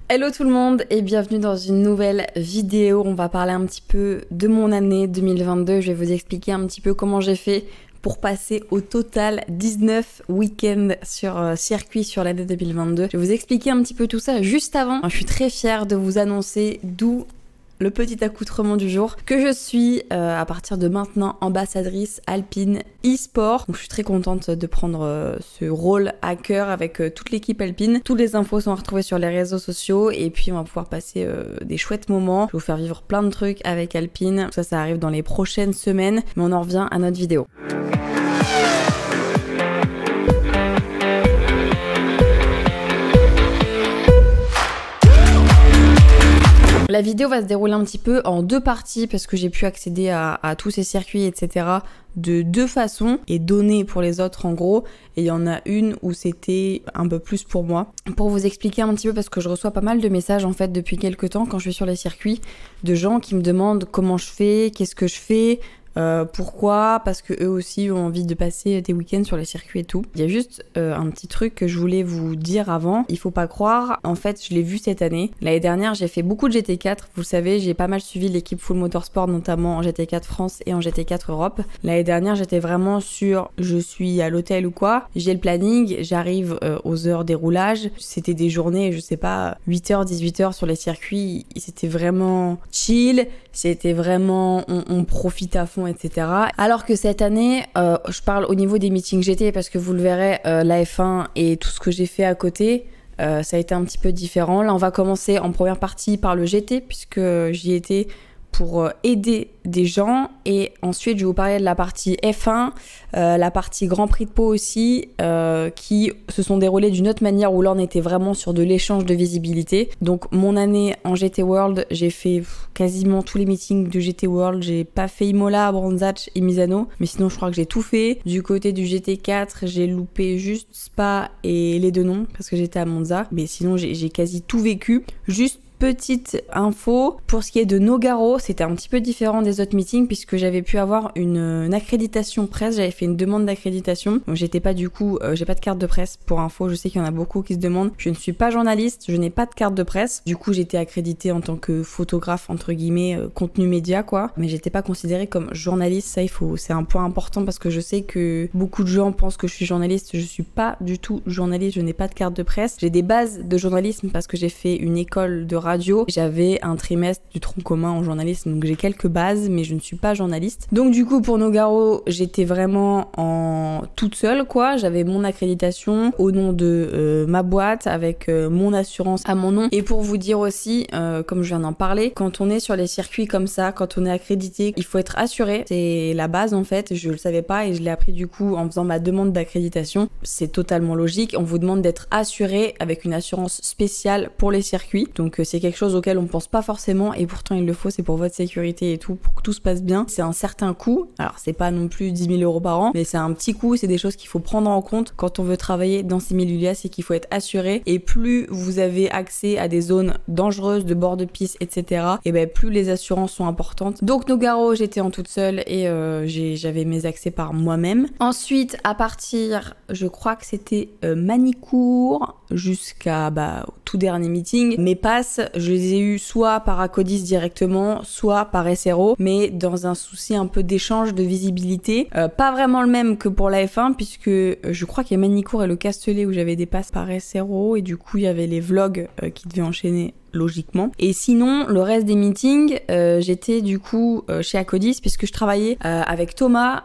Hello tout le monde et bienvenue dans une nouvelle vidéo. On va parler un petit peu de mon année 2022. Je vais vous expliquer un petit peu comment j'ai fait pour passer au total 19 week-ends sur circuit sur l'année 2022. Je vais vous expliquer un petit peu tout ça juste avant. Je suis très fière de vous annoncer d'où le petit accoutrement du jour, que je suis à partir de maintenant ambassadrice Alpine e-sport. Donc je suis très contente de prendre ce rôle à cœur avec toute l'équipe Alpine. Toutes les infos sont à retrouver sur les réseaux sociaux et puis on va pouvoir passer des chouettes moments. Je vais vous faire vivre plein de trucs avec Alpine. Ça arrive dans les prochaines semaines, mais on en revient à notre vidéo. La vidéo va se dérouler un petit peu en deux parties parce que j'ai pu accéder à tous ces circuits, etc. de deux façons et donner pour les autres en gros. Et il y en a une où c'était un peu plus pour moi. Pour vous expliquer un petit peu, parce que je reçois pas mal de messages en fait depuis quelques temps quand je suis sur les circuits, de gens qui me demandent comment je fais, qu'est-ce que je fais. Pourquoi? Parce que eux aussi ont envie de passer des week-ends sur les circuits et tout. Il y a juste un petit truc que je voulais vous dire avant. Il faut pas croire, en fait je l'ai vu cette année. L'année dernière j'ai fait beaucoup de GT4. Vous le savez, j'ai pas mal suivi l'équipe Full Motorsport, notamment en GT4 France et en GT4 Europe. L'année dernière j'étais vraiment sur je suis à l'hôtel ou quoi. J'ai le planning, j'arrive aux heures des roulages. C'était des journées, je sais pas, 8h, 18h sur les circuits. C'était vraiment chill. C'était vraiment, on profite à fond, etc. Alors que cette année, je parle au niveau des meetings GT parce que vous le verrez, la F1 et tout ce que j'ai fait à côté, ça a été un petit peu différent. Là, on va commencer en première partie par le GT puisque j'y étais pour aider des gens et ensuite je vais vous parler de la partie F1, la partie Grand Prix de Pau aussi, qui se sont déroulées d'une autre manière où là on était vraiment sur de l'échange de visibilité. Donc mon année en GT World, j'ai fait quasiment tous les meetings du GT World. J'ai pas fait Imola, Brandzach et Misano, mais sinon je crois que j'ai tout fait. Du côté du GT4, j'ai loupé juste Spa et les deux noms parce que j'étais à Monza, mais sinon j'ai quasi tout vécu. Juste petite info, pour ce qui est de Nogaro, c'était un petit peu différent des autres meetings puisque j'avais pu avoir une accréditation presse, j'avais fait une demande d'accréditation. Donc j'étais pas du coup, j'ai pas de carte de presse pour info, je sais qu'il y en a beaucoup qui se demandent. Je ne suis pas journaliste, je n'ai pas de carte de presse. Du coup j'étais accréditée en tant que photographe entre guillemets, contenu média quoi. Mais j'étais pas considérée comme journaliste, ça c'est un point important parce que je sais que beaucoup de gens pensent que je suis journaliste. Je suis pas du tout journaliste, je n'ai pas de carte de presse. J'ai des bases de journalisme parce que j'ai fait une école de radio. J'avais un trimestre du tronc commun en journalisme, donc j'ai quelques bases, mais je ne suis pas journaliste. Donc du coup pour Nogaro, j'étais vraiment en toute seule quoi. J'avais mon accréditation au nom de ma boîte avec mon assurance à mon nom. Et pour vous dire aussi, comme je viens d'en parler, quand on est sur les circuits comme ça, quand on est accrédité, il faut être assuré. C'est la base en fait. Je le savais pas et je l'ai appris du coup en faisant ma demande d'accréditation. C'est totalement logique. On vous demande d'être assuré avec une assurance spéciale pour les circuits. Donc c'est quelque chose auquel on pense pas forcément et pourtant il le faut, c'est pour votre sécurité et tout, pour que tout se passe bien. C'est un certain coût, alors c'est pas non plus 10 000 € par an, mais c'est un petit coût, c'est des choses qu'il faut prendre en compte quand on veut travailler dans ces milieux-là, c'est qu'il faut être assuré et plus vous avez accès à des zones dangereuses, de bord de piste, etc. et ben plus les assurances sont importantes. Donc Nogaro, j'étais en toute seule et j'avais mes accès par moi-même. Ensuite, à partir, je crois que c'était Manicourt jusqu'à au tout dernier meeting, mes passes, je les ai eu soit par Acodis directement, soit par SRO, mais dans un souci un peu d'échange de visibilité. Pas vraiment le même que pour la F1, puisque je crois qu'il y a Manicourt et le Castellet où j'avais des passes par SRO, et du coup il y avait les vlogs qui devaient enchaîner logiquement. Et sinon, le reste des meetings, j'étais du coup chez Acodis puisque je travaillais avec Thomas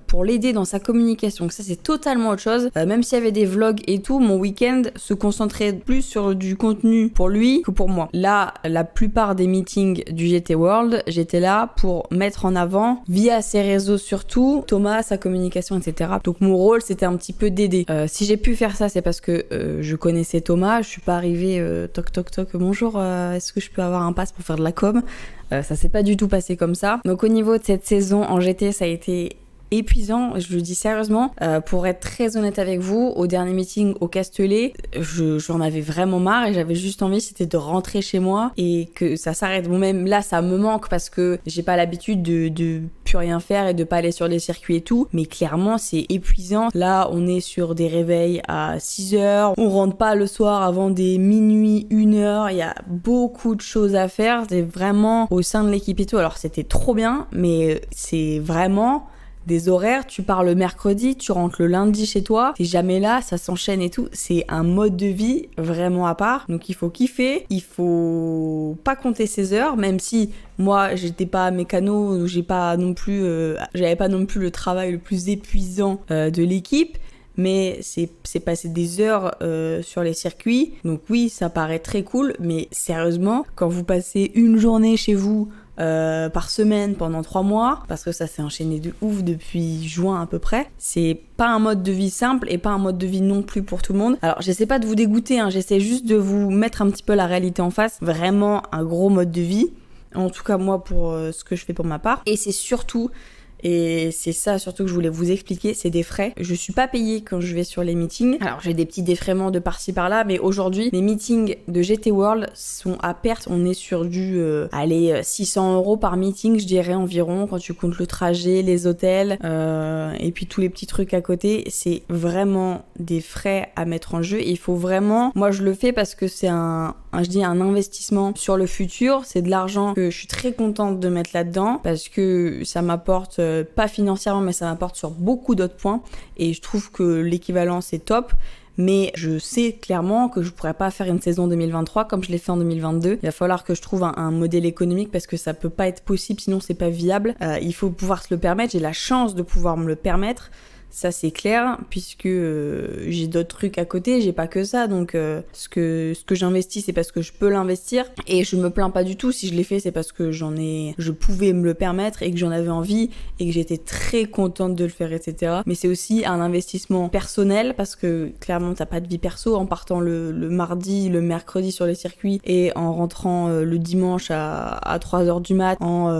pour l'aider dans sa communication. Donc ça, c'est totalement autre chose. Même s'il y avait des vlogs et tout, mon week-end se concentrait plus sur du contenu pour lui que pour moi. Là, la plupart des meetings du GT World, j'étais là pour mettre en avant, via ses réseaux surtout, Thomas, sa communication, etc. Donc mon rôle, c'était un petit peu d'aider. Si j'ai pu faire ça, c'est parce que je connaissais Thomas. Je suis pas arrivée toc toc toc, bonjour, est-ce que je peux avoir un pass pour faire de la com? Ça s'est pas du tout passé comme ça. Donc au niveau de cette saison en GT, ça a été épuisant, je le dis sérieusement. Pour être très honnête avec vous, au dernier meeting au Castellet, j'en avais vraiment marre et j'avais juste envie, c'était de rentrer chez moi et que ça s'arrête. Bon, même là, ça me manque parce que j'ai pas l'habitude de plus rien faire et de pas aller sur les circuits et tout, mais clairement, c'est épuisant. Là, on est sur des réveils à 6h, on rentre pas le soir avant des minuit, 1h, il y a beaucoup de choses à faire, c'est vraiment au sein de l'équipe et tout. Alors, c'était trop bien, mais c'est vraiment des horaires, tu pars le mercredi, tu rentres le lundi chez toi, t'es jamais là, ça s'enchaîne et tout. C'est un mode de vie vraiment à part. Donc il faut kiffer, il faut pas compter ses heures, même si moi j'étais pas mécano, j'avais pas non plus le travail le plus épuisant de l'équipe. Mais c'est passer des heures sur les circuits. Donc oui, ça paraît très cool, mais sérieusement, quand vous passez une journée chez vous par semaine pendant 3 mois, parce que ça s'est enchaîné de ouf depuis juin à peu près, c'est pas un mode de vie simple et pas un mode de vie non plus pour tout le monde. Alors j'essaie pas de vous dégoûter, hein, j'essaie juste de vous mettre un petit peu la réalité en face. Vraiment un gros mode de vie, en tout cas moi pour ce que je fais pour ma part. Et c'est surtout... Et c'est ça surtout que je voulais vous expliquer, c'est des frais. Je suis pas payée quand je vais sur les meetings. Alors j'ai des petits défraiements de par-ci par-là, mais aujourd'hui les meetings de GT World sont à perte. On est sur du 600 € par meeting, je dirais environ, quand tu comptes le trajet, les hôtels et puis tous les petits trucs à côté. C'est vraiment des frais à mettre en jeu. Et il faut vraiment, moi je le fais parce que c'est un investissement sur le futur. C'est de l'argent que je suis très contente de mettre là-dedans parce que ça m'apporte pas financièrement, mais ça m'apporte sur beaucoup d'autres points et je trouve que l'équivalence est top. Mais je sais clairement que je pourrais pas faire une saison 2023 comme je l'ai fait en 2022. Il va falloir que je trouve un modèle économique parce que ça peut pas être possible, sinon c'est pas viable. Il faut pouvoir se le permettre. J'ai la chance de pouvoir me le permettre. Ça c'est clair, puisque j'ai d'autres trucs à côté, j'ai pas que ça, donc ce que j'investis c'est parce que je peux l'investir, et je me plains pas du tout. Si je l'ai fait c'est parce que je pouvais me le permettre et que j'en avais envie et que j'étais très contente de le faire, etc. Mais c'est aussi un investissement personnel parce que clairement t'as pas de vie perso en partant le mardi, le mercredi sur les circuits et en rentrant le dimanche à 3h du mat, en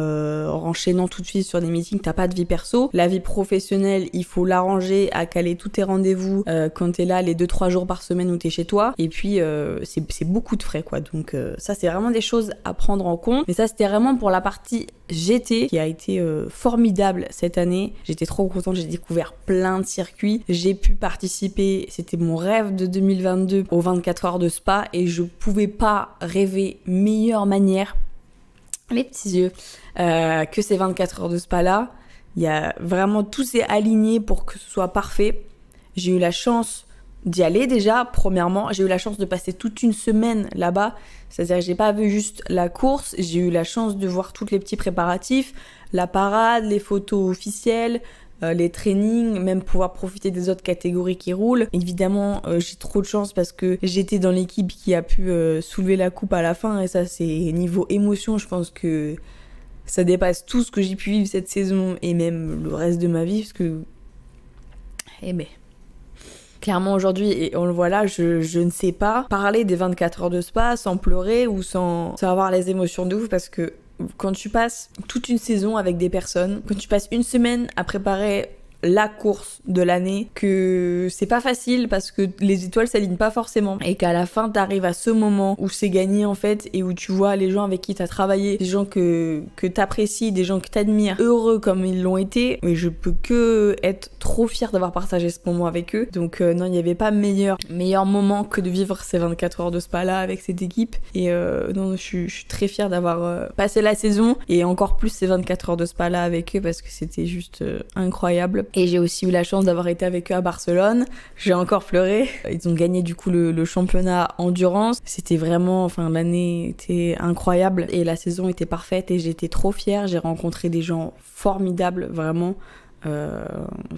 enchaînant tout de suite sur des meetings, t'as pas de vie perso. La vie professionnelle, il faut l'arranger à caler tous tes rendez-vous quand t'es là les 2-3 jours par semaine où t'es chez toi, et puis c'est beaucoup de frais quoi, donc ça c'est vraiment des choses à prendre en compte. Mais ça c'était vraiment pour la partie GT qui a été formidable cette année. J'étais trop contente, j'ai découvert plein de circuits, j'ai pu participer, c'était mon rêve de 2022 aux 24 heures de Spa et je pouvais pas rêver meilleure manière, les petits yeux, que ces 24 heures de Spa là. Il y a vraiment, tout s'est aligné pour que ce soit parfait. J'ai eu la chance d'y aller déjà, premièrement. J'ai eu la chance de passer toute une semaine là-bas. C'est-à-dire que j'ai pas vu juste la course, j'ai eu la chance de voir tous les petits préparatifs, la parade, les photos officielles, les trainings, même pouvoir profiter des autres catégories qui roulent. Évidemment, j'ai trop de chance parce que j'étais dans l'équipe qui a pu soulever la coupe à la fin, et ça c'est niveau émotion, je pense que ça dépasse tout ce que j'ai pu vivre cette saison et même le reste de ma vie, parce que clairement aujourd'hui, et on le voit là, je ne sais pas parler des 24 heures de Spa sans pleurer ou sans avoir les émotions de ouf, parce que quand tu passes toute une saison avec des personnes, quand tu passes une semaine à préparer la course de l'année, que c'est pas facile parce que les étoiles s'alignent pas forcément, et qu'à la fin t'arrives à ce moment où c'est gagné en fait, et où tu vois les gens avec qui t'as travaillé, des gens que t'apprécies, des gens que t'admires, heureux comme ils l'ont été. Mais je peux que être trop fière d'avoir partagé ce moment avec eux. Donc non, il n'y avait pas meilleur moment que de vivre ces 24 heures de Spa là avec cette équipe. Et non, je suis très fière d'avoir passé la saison, et encore plus ces 24 heures de Spa là avec eux, parce que c'était juste incroyable. Et j'ai aussi eu la chance d'avoir été avec eux à Barcelone. J'ai encore pleuré. Ils ont gagné du coup le championnat endurance. C'était vraiment, l'année était incroyable et la saison était parfaite et j'étais trop fière. J'ai rencontré des gens formidables, vraiment.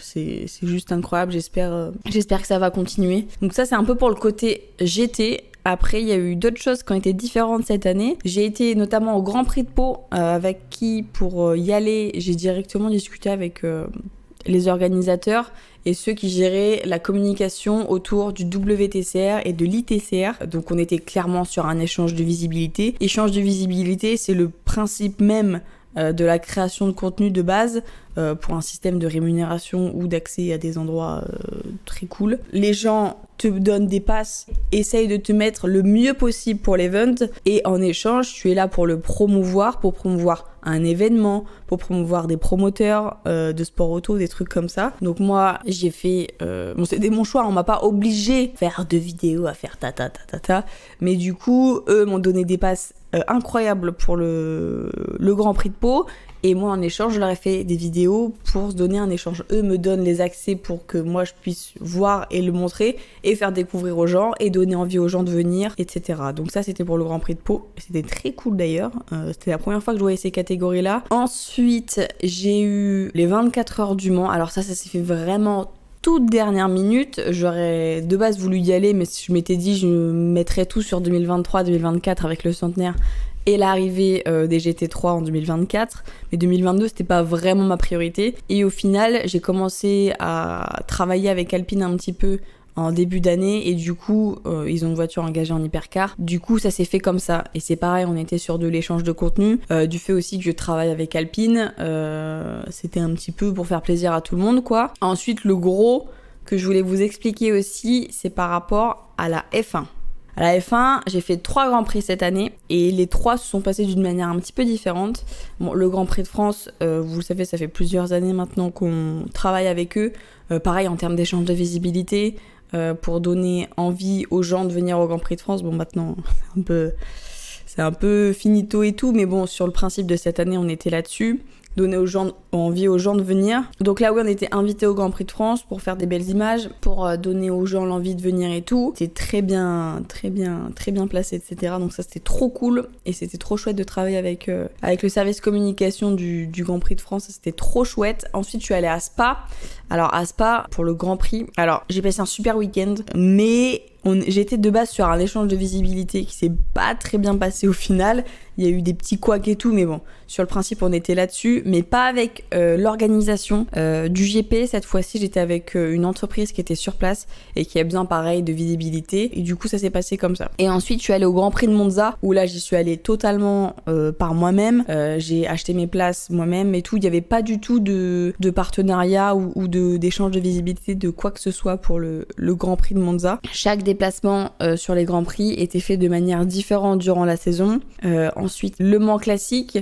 C'est juste incroyable. J'espère que ça va continuer. Donc ça c'est un peu pour le côté GT. Après, il y a eu d'autres choses qui ont été différentes cette année. J'ai été notamment au Grand Prix de Pau, avec qui, pour y aller, j'ai directement discuté avec les organisateurs et ceux qui géraient la communication autour du WTCR et de l'ITCR. Donc on était clairement sur un échange de visibilité. Échange de visibilité, c'est le principe même de la création de contenu de base pour un système de rémunération ou d'accès à des endroits très cool. Les gens te donnent des passes, essayent de te mettre le mieux possible pour l'event et en échange, tu es là pour le promouvoir, pour promouvoir un événement, pour promouvoir des promoteurs de sport auto, des trucs comme ça. Donc moi, j'ai fait... bon, c'était mon choix, on m'a pas obligé à faire de vidéos, à faire ta. Mais du coup, eux m'ont donné des passes incroyables pour le Grand Prix de Pau. Et moi, en échange, je leur ai fait des vidéos pour se donner un échange. Eux me donnent les accès pour que moi, je puisse voir et le montrer et faire découvrir aux gens et donner envie aux gens de venir, etc. Donc ça, c'était pour le Grand Prix de Pau. C'était très cool d'ailleurs. C'était la première fois que je voyais ces catégories-là. Ensuite, j'ai eu les 24 heures du Mans. Alors ça s'est fait vraiment toute dernière minute. J'aurais de base voulu y aller, mais je m'étais dit je mettrais tout sur 2023-2024 avec le centenaire et l'arrivée des GT3 en 2024. Mais 2022, c'était pas vraiment ma priorité. Et au final, j'ai commencé à travailler avec Alpine un petit peu en début d'année et du coup ils ont une voiture engagée en hypercar, du coup ça s'est fait comme ça et c'est pareil, on était sur de l'échange de contenu, du fait aussi que je travaille avec Alpine, c'était un petit peu pour faire plaisir à tout le monde quoi. Ensuite le gros que je voulais vous expliquer aussi, c'est par rapport à la F1. À la F1, j'ai fait 3 Grands Prix cette année et les 3 se sont passés d'une manière un petit peu différente. Bon, le Grand Prix de France, vous le savez, ça fait plusieurs années maintenant qu'on travaille avec eux. Pareil en termes d'échange de visibilité, pour donner envie aux gens de venir au Grand Prix de France. Bon, maintenant, c'est un peu finito et tout, mais bon, sur le principe de cette année, on était là-dessus. Donner envie aux gens de venir. Donc là, oui, on était invités au Grand Prix de France pour faire des belles images, pour donner aux gens l'envie de venir et tout. C'était très bien placé, etc. Donc ça, c'était trop cool et c'était trop chouette de travailler avec le service communication du Grand Prix de France. C'était trop chouette. Ensuite, je suis allée à Spa. Alors à Spa, pour le Grand Prix, alors j'ai passé un super week-end, mais j'étais de base sur un échange de visibilité qui s'est pas très bien passé au final. Il y a eu des petits couacs et tout, mais bon, sur le principe, on était là-dessus, mais pas avec l'organisation du GP. Cette fois-ci, j'étais avec une entreprise qui était sur place et qui a besoin, pareil, de visibilité. Et du coup, ça s'est passé comme ça. Et ensuite, je suis allée au Grand Prix de Monza, où là, j'y suis allée totalement par moi-même. J'ai acheté mes places moi-même et tout. Il n'y avait pas du tout de partenariat ou d'échange de visibilité de quoi que ce soit pour le Grand Prix de Monza. Chaque déplacement sur les Grands Prix était fait de manière différente durant la saison. Ensuite, Le Mans classique.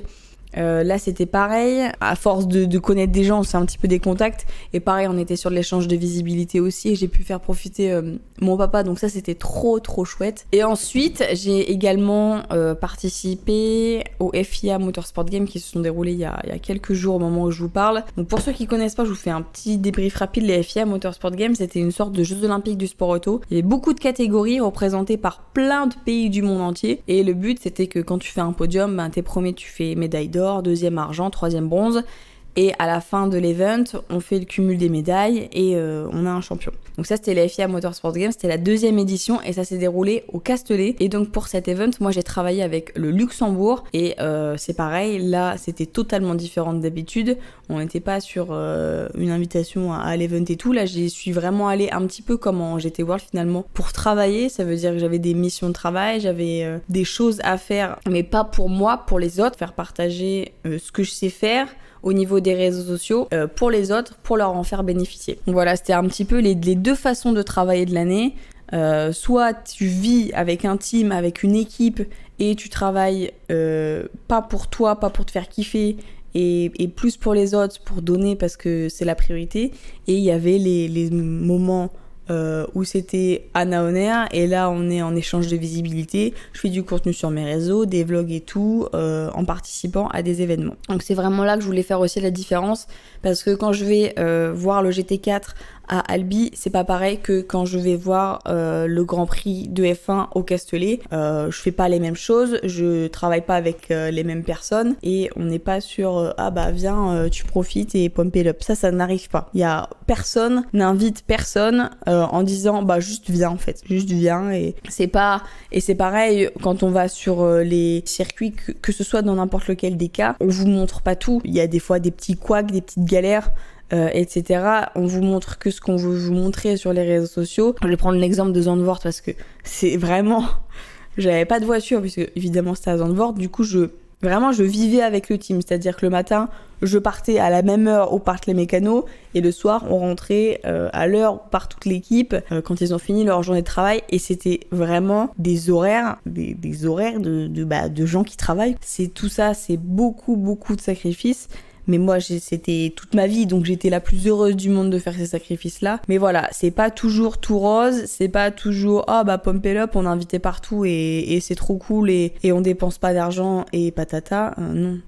Là c'était pareil, à force de connaître des gens, c'est un petit peu des contacts et pareil on était sur de l'échange de visibilité aussi et j'ai pu faire profiter mon papa, donc ça c'était trop chouette. Et ensuite j'ai également participé au FIA Motorsport Games qui se sont déroulés il y a quelques jours au moment où je vous parle. Donc pour ceux qui connaissent pas, je vous fais un petit débrief rapide. Les FIA Motorsport Games, c'était une sorte de Jeux Olympiques du sport auto. Il y avait beaucoup de catégories représentées par plein de pays du monde entier et le but c'était que quand tu fais un podium, ben, t'es premier, tu fais médaille d'or, deuxième argent, troisième bronze. Et à la fin de l'event, on fait le cumul des médailles et on a un champion. Donc ça, c'était la FIA Motorsport Games, c'était la 2e édition et ça s'est déroulé au Castellet. Et donc pour cet event, moi j'ai travaillé avec le Luxembourg et c'est pareil, là c'était totalement différent d'habitude. On n'était pas sur une invitation à l'event et tout. Là, j'y suis vraiment allée un petit peu comme en GT World finalement pour travailler. Ça veut dire que j'avais des missions de travail, j'avais des choses à faire, mais pas pour moi, pour les autres, faire partager ce que je sais faire au niveau des réseaux sociaux pour les autres, pour leur en faire bénéficier. Donc voilà, c'était un petit peu les 2 façons de travailler de l'année. Soit tu vis avec un team, avec une équipe et tu travailles pas pour toi, pas pour te faire kiffer et plus pour les autres, pour donner parce que c'est la priorité. Et il y avait les moments où c'était Anna Honner et là on est en échange de visibilité, je fais du contenu sur mes réseaux, des vlogs et tout en participant à des événements. Donc c'est vraiment là que je voulais faire aussi la différence parce que quand je vais voir le GT4 à Albi, c'est pas pareil que quand je vais voir le Grand Prix de F1 au Castellet. Je fais pas les mêmes choses, je travaille pas avec les mêmes personnes et on n'est pas sur ah bah viens tu profites et pump it up. Ça n'arrive pas. Il y a personne n'invite personne en disant bah juste viens en fait, juste viens et c'est pareil quand on va sur les circuits que ce soit dans n'importe lequel des cas, on vous montre pas tout. Il y a des fois des petits couacs, des petites galères. Etc. On vous montre que ce qu'on veut vous montrer sur les réseaux sociaux. Je vais prendre l'exemple de Zandvoort parce que c'est vraiment... J'avais pas de voiture puisque évidemment c'était à Zandvoort. Du coup, je Vraiment, je vivais avec le team, c'est-à-dire que le matin, je partais à la même heure où partent les mécanos et le soir, on rentrait à l'heure où part toute l'équipe quand ils ont fini leur journée de travail et c'était vraiment des horaires, des horaires de gens qui travaillent. C'est tout ça, c'est beaucoup de sacrifices. Mais moi, c'était toute ma vie, donc j'étais la plus heureuse du monde de faire ces sacrifices-là. Mais voilà, c'est pas toujours tout rose, c'est pas toujours pump it up, on est invité partout et c'est trop cool et on dépense pas d'argent et patata. Non,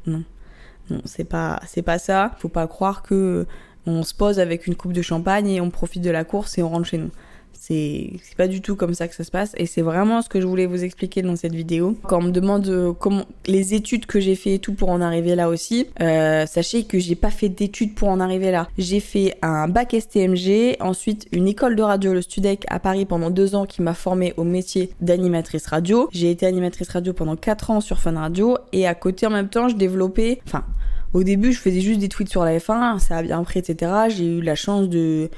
c'est pas ça. Faut pas croire que on se pose avec une coupe de champagne et on profite de la course et on rentre chez nous. C'est pas du tout comme ça que ça se passe et c'est vraiment ce que je voulais vous expliquer dans cette vidéo. Quand on me demande comment les études que j'ai fait et tout pour en arriver là aussi, sachez que j'ai pas fait d'études pour en arriver là. J'ai fait un bac STMG, ensuite une école de radio, le Studec à Paris pendant 2 ans qui m'a formée au métier d'animatrice radio. J'ai été animatrice radio pendant 4 ans sur Fun Radio et à côté en même temps je développais... Au début, je faisais juste des tweets sur la F1, ça a bien pris, etc. J'ai eu la chance de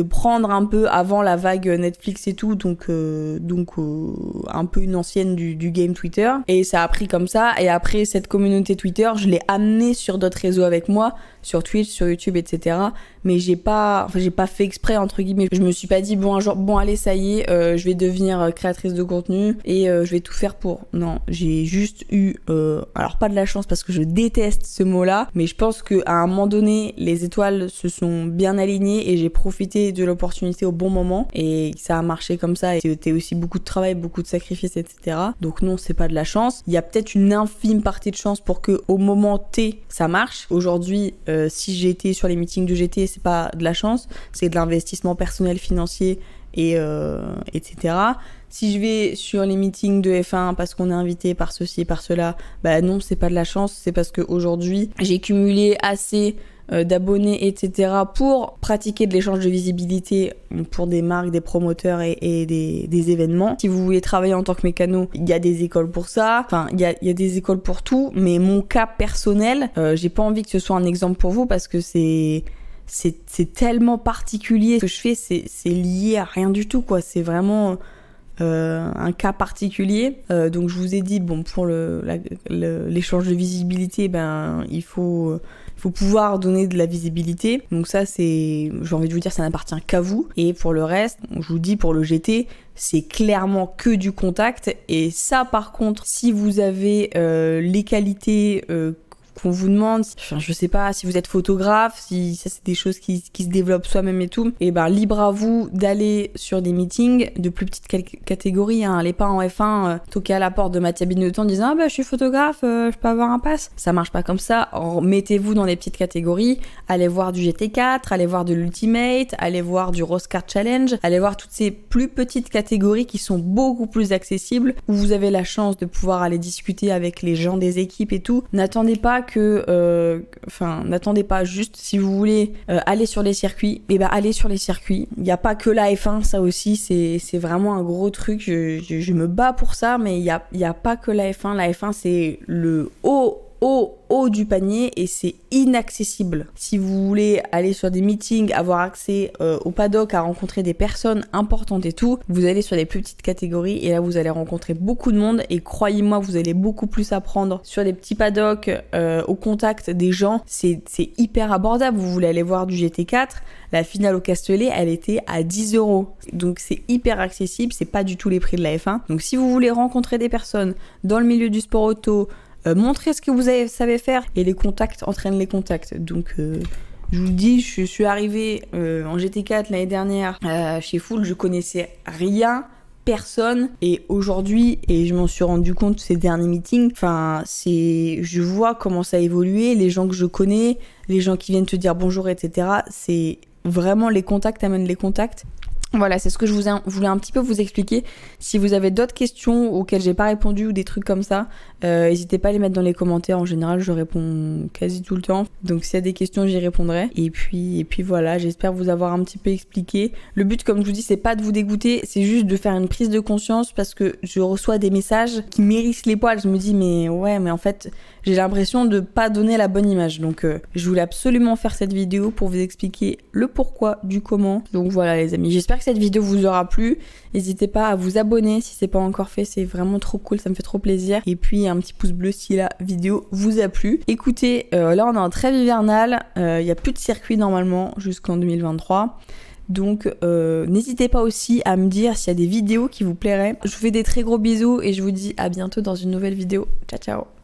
prendre un peu avant la vague Netflix et tout, donc un peu une ancienne du game Twitter. Et ça a pris comme ça. Et après, cette communauté Twitter, je l'ai amenée sur d'autres réseaux avec moi, sur Twitch, sur YouTube, etc. Mais j'ai pas fait exprès, entre guillemets. Je me suis pas dit, bon allez, ça y est, je vais devenir créatrice de contenu et je vais tout faire pour. Non, j'ai juste eu, alors pas de la chance parce que je déteste ce mot-là, mais je pense qu'à un moment donné, les étoiles se sont bien alignées et j'ai profité de l'opportunité au bon moment et ça a marché comme ça et c'était aussi beaucoup de travail, beaucoup de sacrifices, etc. Donc non, c'est pas de la chance. Il y a peut-être une infime partie de chance pour que au moment T, ça marche. Aujourd'hui, si j'ai été sur les meetings de GT, c'est pas de la chance, c'est de l'investissement personnel financier et etc. Si je vais sur les meetings de F1 parce qu'on est invité par ceci, par cela, non, c'est pas de la chance, c'est parce qu'aujourd'hui, j'ai cumulé assez d'abonnés, etc. pour pratiquer de l'échange de visibilité pour des marques, des promoteurs et des événements. Si vous voulez travailler en tant que mécano, il y a des écoles pour ça. Enfin, il y a des écoles pour tout, mais mon cas personnel, j'ai pas envie que ce soit un exemple pour vous parce que c'est tellement particulier. Ce que je fais, c'est lié à rien du tout, quoi. C'est vraiment un cas particulier. Donc je vous ai dit, bon, pour l'échange de visibilité, il faut pouvoir donner de la visibilité. Donc ça, j'ai envie de vous dire, ça n'appartient qu'à vous. Et pour le reste, je vous dis, pour le GT, c'est clairement que du contact. Et ça, par contre, si vous avez les qualités qu'on vous demande, enfin je sais pas, si vous êtes photographe, si ça c'est des choses qui se développent soi-même et tout, et libre à vous d'aller sur des meetings de plus petites catégories, hein. Allez pas en F1 toquer à la porte de Mattia Binotto en disant je suis photographe, je peux avoir un pass. Ça marche pas comme ça. Mettez-vous dans les petites catégories, allez voir du GT4, allez voir de l'Ultimate, allez voir du Roscar Challenge, allez voir toutes ces plus petites catégories qui sont beaucoup plus accessibles, où vous avez la chance de pouvoir aller discuter avec les gens des équipes et tout. N'attendez pas n'attendez pas, juste si vous voulez aller sur les circuits, allez sur les circuits. Il n'y a pas que la F1, ça aussi c'est vraiment un gros truc, je me bats pour ça, mais il y a pas que la F1. La F1 c'est le haut du panier et c'est inaccessible. Si vous voulez aller sur des meetings, avoir accès au paddock, à rencontrer des personnes importantes et tout, vous allez sur les plus petites catégories et là vous allez rencontrer beaucoup de monde et croyez-moi, vous allez beaucoup plus apprendre sur les petits paddocks, au contact des gens. C'est hyper abordable. Vous voulez aller voir du GT4, la finale au Castellet, elle était à 10 €. Donc c'est hyper accessible, c'est pas du tout les prix de la F1. Donc si vous voulez rencontrer des personnes dans le milieu du sport auto, montrez ce que vous savez faire et les contacts entraînent les contacts. Donc je vous le dis, je suis arrivée en GT4 l'année dernière chez Full, je connaissais rien, personne, et aujourd'hui, et je m'en suis rendu compte ces derniers meetings, je vois comment ça a évolué, les gens que je connais, les gens qui viennent te dire bonjour, etc. C'est vraiment les contacts amènent les contacts. Voilà, c'est ce que je voulais un petit peu vous expliquer. Si vous avez d'autres questions auxquelles j'ai pas répondu ou des trucs comme ça, n'hésitez pas à les mettre dans les commentaires. En général, je réponds quasi tout le temps. Donc s'il y a des questions, j'y répondrai. Et puis voilà, j'espère vous avoir un petit peu expliqué. Le but, comme je vous dis, c'est pas de vous dégoûter, c'est juste de faire une prise de conscience parce que je reçois des messages qui m'hérissent les poils. Je me dis mais en fait, j'ai l'impression de pas donner la bonne image. Donc je voulais absolument faire cette vidéo pour vous expliquer le pourquoi du comment. Donc voilà les amis, j'espère J'espère que cette vidéo vous aura plu. N'hésitez pas à vous abonner si c'est pas encore fait, c'est vraiment trop cool, ça me fait trop plaisir. Et puis un petit pouce bleu si la vidéo vous a plu. Écoutez, là on est en trêve hivernale, il n'y a plus de circuit normalement jusqu'en 2023. Donc n'hésitez pas aussi à me dire s'il y a des vidéos qui vous plairaient. Je vous fais des très gros bisous et je vous dis à bientôt dans une nouvelle vidéo. Ciao ciao.